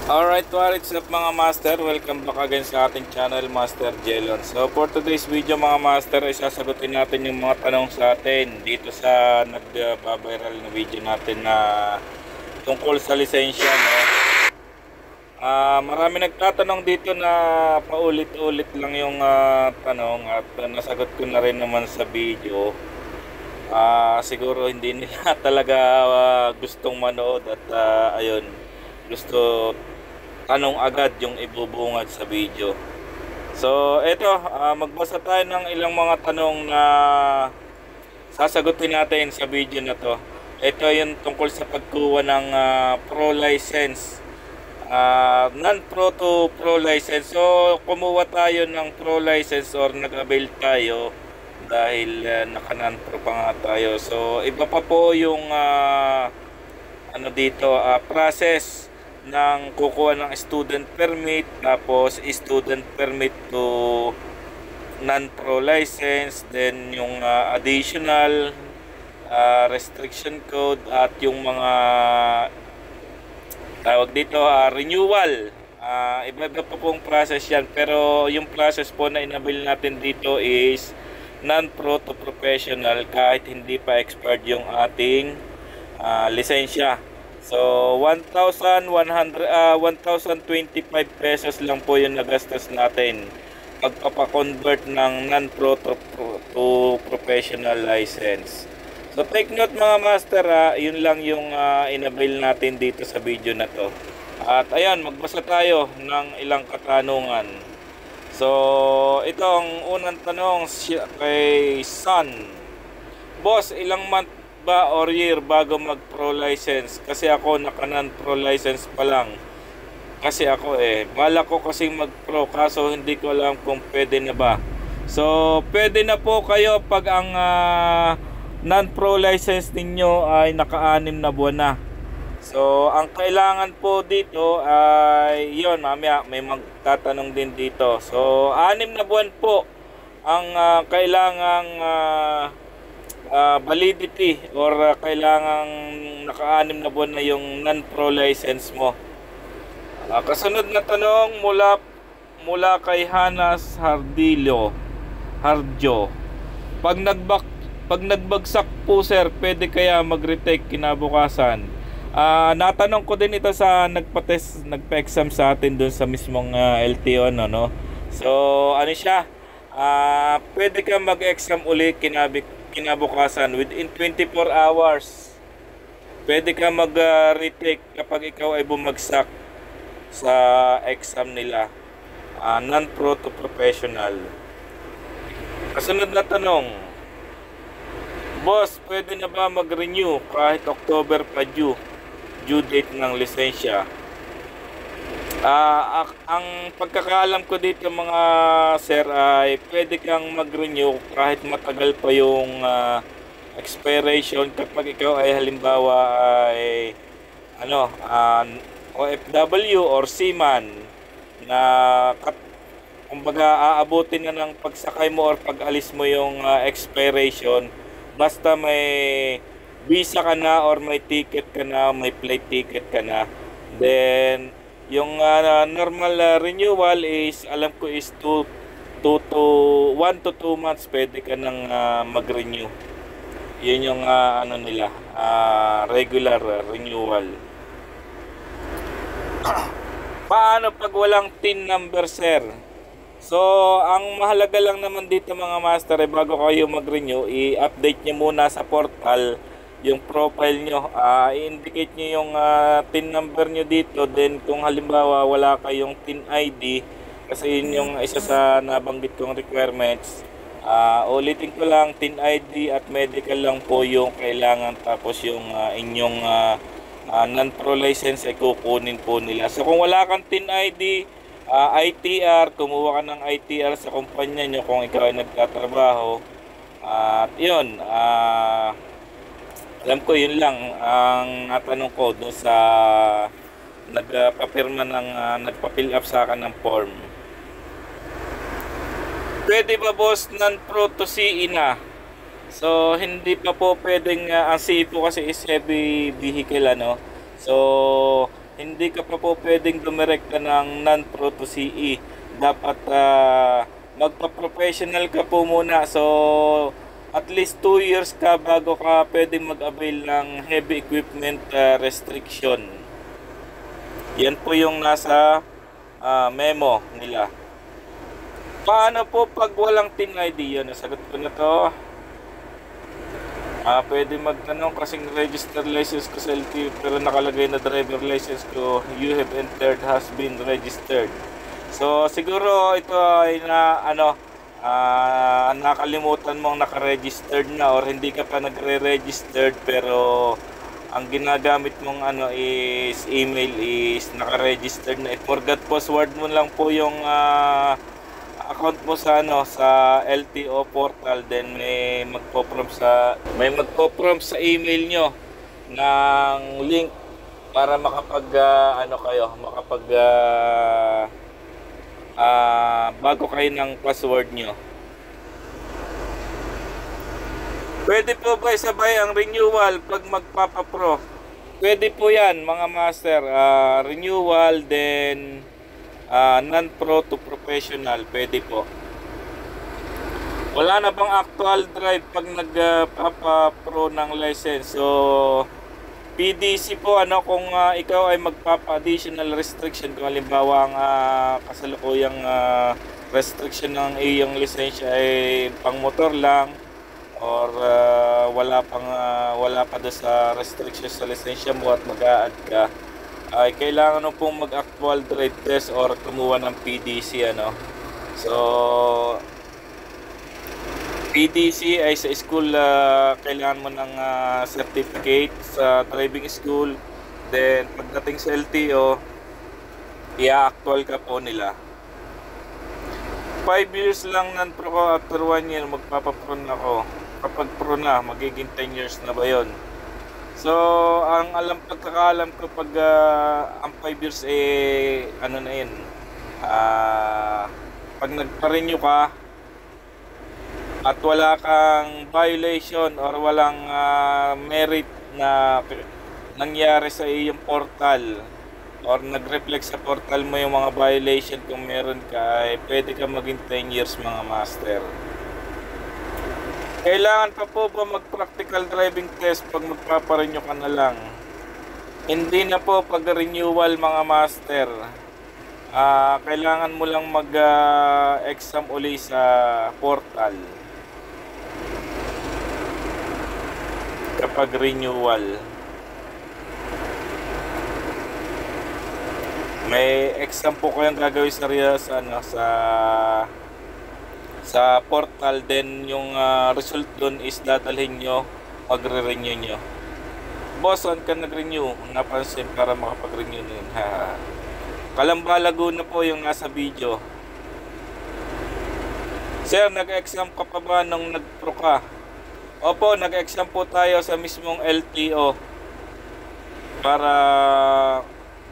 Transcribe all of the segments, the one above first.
Alright, what's up mga master? Welcome back again sa ating channel, Master Jelon. So for today's video mga master, ay sasagutin natin yung mga tanong sa atin dito sa nag-viral na video natin na tungkol sa lisensya, no? Marami nagtatanong dito na paulit-ulit lang yung tanong at nasagot ko na rin naman sa video. Siguro hindi nila talaga gustong manood at ayun, gusto tanong agad yung ibubungad sa video. So eto, magbasa tayo ng ilang mga tanong na sasagutin natin sa video na to. Ito yung tungkol sa pagkuha ng pro license, non-pro to pro license. So kumuha tayo ng pro license or nag-avail tayo dahil naka-non-pro pa nga tayo. So iba pa po yung process ng kukuha ng student permit, tapos student permit to non-pro license, then yung additional restriction code at yung mga tawag dito renewal. Iba-iba pa pong process yan, pero yung process po na inabil natin dito is non-pro to professional kahit hindi pa expired yung ating lisensya. So 1,125 pesos lang po yung nagastos natin pagpapa-convert ng non-pro to professional license. So take note mga master, yun lang yung inabil natin dito sa video na to. At ayan, magbasa tayo ng ilang katanungan. So ito ang unang tanong kay Sun. Boss, ilang month ba or year bago mag pro license? Kasi ako naka non pro license pa lang. Kasi ako bala ko kasi mag pro, kaso hindi ko alam kung pwede na ba. So pwede na po kayo pag ang non pro license ninyo ay naka-6 na buwan na. So ang kailangan po dito ay yon, mamaya may magtatanong din dito. So 6 na buwan po ang kailangang validity or kailangang naka-6 na buwan na yung non-pro license mo. Kasunod na tanong mula kay Hanas Hardjo. Pag nagbagsak po sir, pwede kaya mag-retake kinabukasan? Natanong ko din ito sa nagpa-exam sa atin doon sa mismong LTO, no? So ano siya? Pwede ka mag-exam uli kinabukasan within 24 hours. Pwede ka mag-retake kapag ikaw ay bumagsak sa exam nila, non-pro to professional. Kasunod na tanong, boss, pwede na ba mag-renew kahit October pa due date ng lisensya? Ang pagkakaalam ko dito mga sir ay pwede kang mag-renew kahit matagal pa yung expiration kapag ikaw ay halimbawa ay OFW or seaman na kumbaga aabutin na ng pagsakay mo or pag-alis mo yung expiration, basta may visa ka na or may ticket ka na, may flight ticket ka na, then yung normal renewal is alam ko is 1 to 2 months pwede ka nang mag-renew. Yun yung nila regular renewal. Paano pag walang TIN number sir? So ang mahalaga lang naman dito mga master bago kayo mag-renew, i-update nyo muna sa portal yung profile nyo, i-indicate nyo yung TIN number nyo dito. Then kung halimbawa wala kayong TIN ID, kasi yun yung isa sa nabanggit kong requirements, ulitin ko lang, TIN ID at medical lang po yung kailangan, tapos yung inyong non-pro license ay kukunin po nila. So kung wala kang TIN ID, ITR, kumuha ka ng ITR sa kumpanya nyo kung ikaw ay nagtatrabaho. At yun, alam ko yun lang ang natanong ko doon sa nagpapirma ng nagpa-fill up sa akin ng form. Pwede ba boss non-pro to CE na? So hindi pa po pwedeng ang CE po kasi is heavy vehicle, So hindi ka pa po pwedeng dumirekta ng non-pro to CE. Dapat magpa-professional ka po muna. So, at least 2 years ka bago ka pwedeng mag-avail ng heavy equipment restriction. Yan po yung nasa memo nila. Paano po pag walang TIN ID? Yan, nasagot ko na to. Pwede magtanong kasing registered license ko sa LTO pero nakalagay na driver license ko you have entered has been registered. So siguro ito ay nakalimutan mong naka-registered na or hindi ka pa nagre-registered pero ang ginagamit mong is email is naka-registered na. I-forgot password mo lang po yung account mo sa sa LTO portal, then may magpo-prompt sa email nyo ng link para bago kayo ng password nyo. Pwede po ba isabay ang renewal pag magpapa-pro? Pwede po yan mga master. Renewal then non-pro to professional, pwede po. Wala na bang actual drive pag nagpapa-pro ng license? So PDC po kung ikaw ay magpapa-additional restriction, kung halimbawa ang kasalukuyang restriction ng iyong lisensya ay pang motor lang or wala pa doon sa restriction sa lisensya mo at mag-a-add ka, ay kailangan mo pong mag-actual drive test or kumuha ng PDC So PDC ay sa school, kailangan mo ng certificate sa driving school. Then pagdating sa LTO, i-actual ka po nila. 5 years lang non-pro ko, after 1 year magpapa-pro na ako. Kapag pro na, magiging 10 years na ba yon? So, ang pagkakaalam ko pag ang 5 years pag nagpa-renew ka at wala kang violation or walang merit na nangyari sa iyong portal or nag-reflect sa portal mo yung mga violation, kung meron ka, ay pwede ka maging 10 years mga master. Kailangan pa po ba mag-practical driving test pag magpaparenew ka na lang? Hindi na po pag renewal mga master. Kailangan mo lang mag-exam uli sa portal kapag renewal. May exam po kayong gagawin sa portal, then yung result dun is dadalhin nyo, magre-renew nyo. Boss, saan ka nag-renew? Napansin para makapag-renew nun. Calamba, Laguna po yung nasa video. Sir, nag-exam ka pa ba nung nag-pro ka? Opo, nag-exam po tayo sa mismong LTO para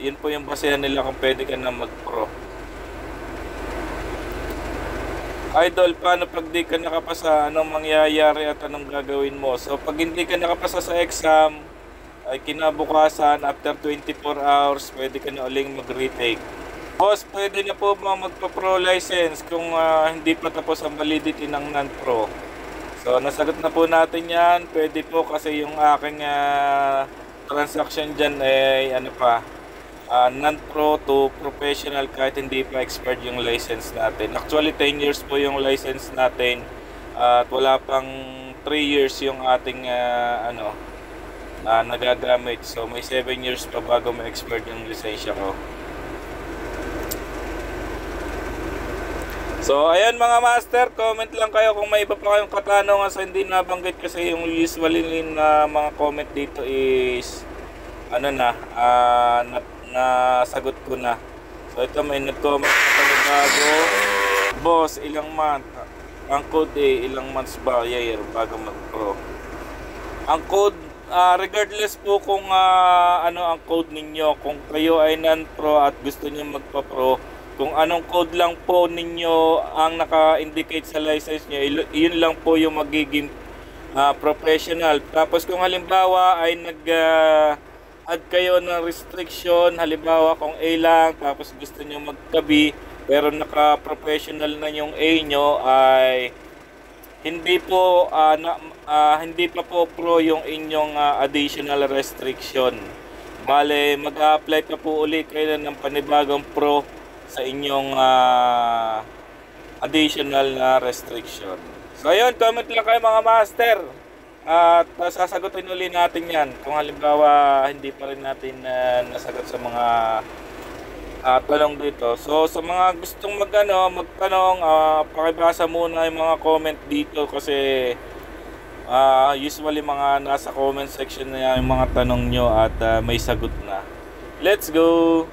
yun po yung basehan nila kung pwede ka na mag-pro. Idol, paano pag di ka nakapasa? Anong mangyayari at anong gagawin mo? So pag hindi ka nakapasa sa exam, ay kinabukasan after 24 hours pwede ka na uling mag-retake. Boss, pwede na po ba magpa-pro license kung hindi pa tapos ang validity ng non-pro? So nasagot na po natin yan. Pwede po kasi yung aking transaction dyan ay non-pro to professional kahit hindi pa expired yung license natin. Actually 10 years po yung license natin at wala pang 3 years yung ating nagagamit. So may 7 years pa bago ma-expired yung lisensya ko. So ayan mga master, comment lang kayo kung may iba pa kayong katanungan sa hindi nabanggit, kasi yung usually na mga comment dito is nasagot ko na. So ito may nag-comment na bago. Boss, ilang month? Ang code ilang months ba year bago mag-pro? Ang code, regardless po kung ang code ninyo, kung kayo ay non-pro at gusto niyo magpa-pro, kung anong code lang po ninyo ang naka-indicate sa license nyo, yun lang po yung magiging professional. Tapos kung halimbawa ay add kayo ng restriction, halimbawa kung A lang tapos gusto nyo magka-B pero naka-professional na yung A nyo, ay hindi po hindi pa po pro yung inyong additional restriction. Bale, mag-a-apply pa po ulit kayo ng panibagong pro sa inyong additional na restriction. So ayun, comment lang kayo mga master. At sasagutin ulit natin yan kung halimbawa hindi pa rin natin nasagot sa mga tanong dito. So sa mga gustong magtanong, pakibasa muna yung mga comment dito kasi usually mga nasa comment section na yung mga tanong nyo at may sagot na. Let's go!